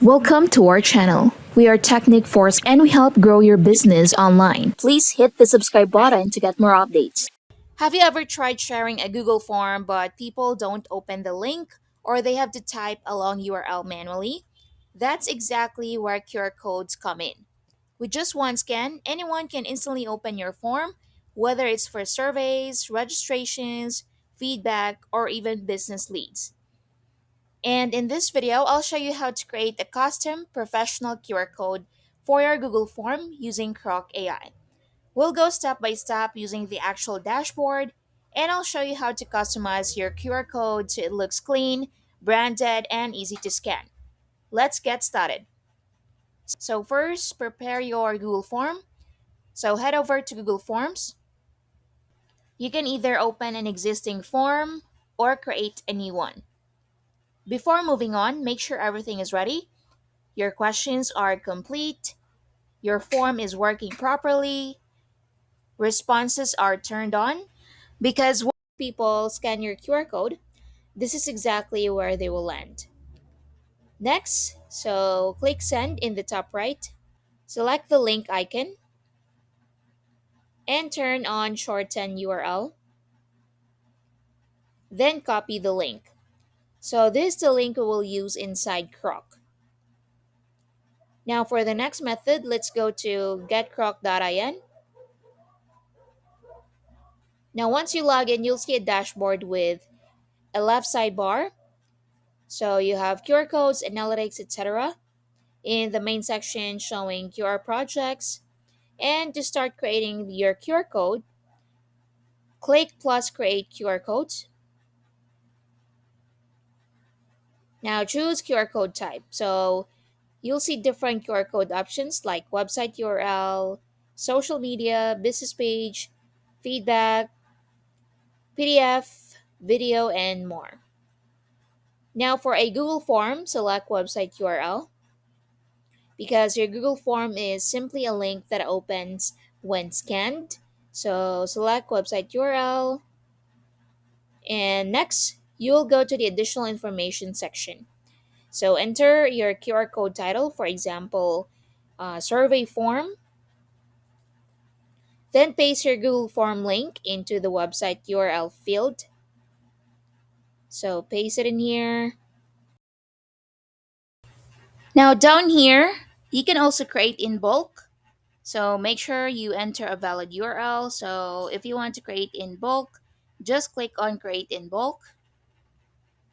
Welcome to our channel. We are Technic Force and we help grow your business online. Please hit the subscribe button to get more updates. Have you ever tried sharing a Google form but people don't open the link or they have to type a long URL manually? That's exactly where QR codes come in. With just one scan, anyone can instantly open your form, whether it's for surveys, registrations, feedback, or even business leads. And in this video, I'll show you how to create a custom professional QR code for your Google form using QROQ AI. We'll go step by step using the actual dashboard, and I'll show you how to customize your QR code so it looks clean, branded, and easy to scan. Let's get started. So first, prepare your Google form. So head over to Google Forms. You can either open an existing form or create a new one. Before moving on, make sure everything is ready. Your questions are complete, your form is working properly, responses are turned on, because when people scan your QR code, this is exactly where they will land. Next, so click send in the top right, select the link icon, and turn on shorten URL, then copy the link. So this is the link we will use inside Croc. Now for the next method, let's go to getcroc.in. Now once you log in, you'll see a dashboard with a left sidebar. So you have QR codes, analytics, etc. In the main section showing QR projects. And to start creating your QR code, click plus create QR codes. Now choose QR code type. So you'll see different QR code options like website URL, social media, business page, feedback, PDF, video, and more. Now for a Google form, select website URL because your Google form is simply a link that opens when scanned. So select website URL, and next you'll go to the additional information section. So enter your QR code title, for example, survey form. Then paste your Google form link into the website URL field. So paste it in here. Now down here, you can also create in bulk. So make sure you enter a valid URL. So if you want to create in bulk, just click on create in bulk.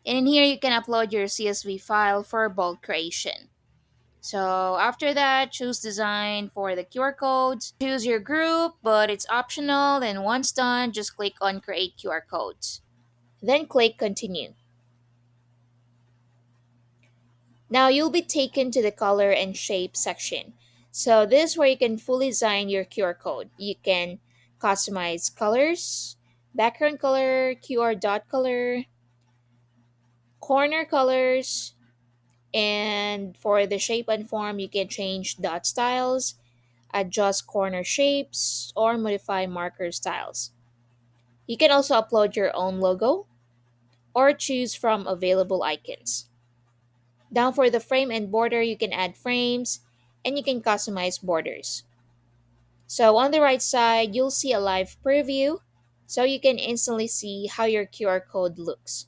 And in here, you can upload your CSV file for bulk creation. So after that, choose design for the QR codes. Choose your group, but it's optional. And once done, just click on create QR codes. Then click continue. Now you'll be taken to the color and shape section. So this is where you can fully design your QR code. You can customize colors, background color, QR dot color, corner colors, and for the shape and form, you can change dot styles, adjust corner shapes, or modify marker styles. You can also upload your own logo or choose from available icons. Down for the frame and border, you can add frames and you can customize borders. So on the right side, you'll see a live preview so you can instantly see how your QR code looks.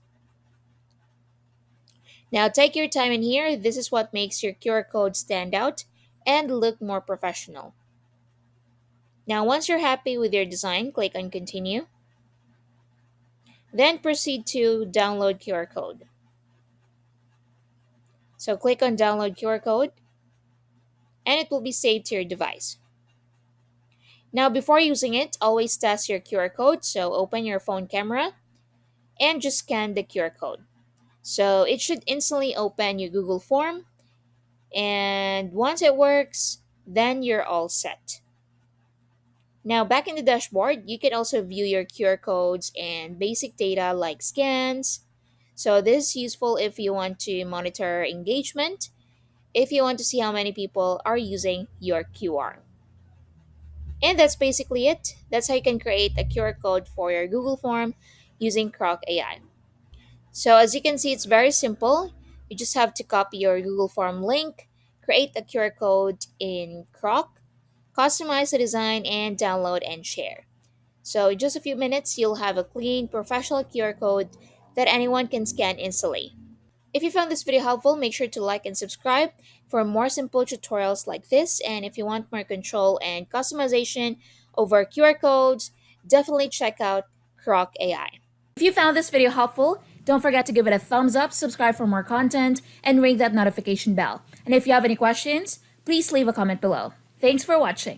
Now take your time in here. This is what makes your QR code stand out and look more professional. Now once you're happy with your design, click on continue. Then proceed to download QR code. So click on download QR code and it will be saved to your device. Now before using it, always test your QR code. So open your phone camera and just scan the QR code. So it should instantly open your Google form, and once it works, then you're all set. Now back in the dashboard, you can also view your QR codes and basic data like scans. So this is useful if you want to monitor engagement, if you want to see how many people are using your QR. And that's basically it. That's how you can create a QR code for your Google form using QROQ AI. So as you can see, it's very simple. You just have to copy your Google Form link, create a QR code in QROQ, customize the design, and download and share. So, in just a few minutes, you'll have a clean, professional QR code that anyone can scan instantly. If you found this video helpful, make sure to like and subscribe for more simple tutorials like this. And if you want more control and customization over QR codes, definitely check out QROQ AI. If you found this video helpful, don't forget to give it a thumbs up, subscribe for more content, and ring that notification bell. And if you have any questions, please leave a comment below. Thanks for watching.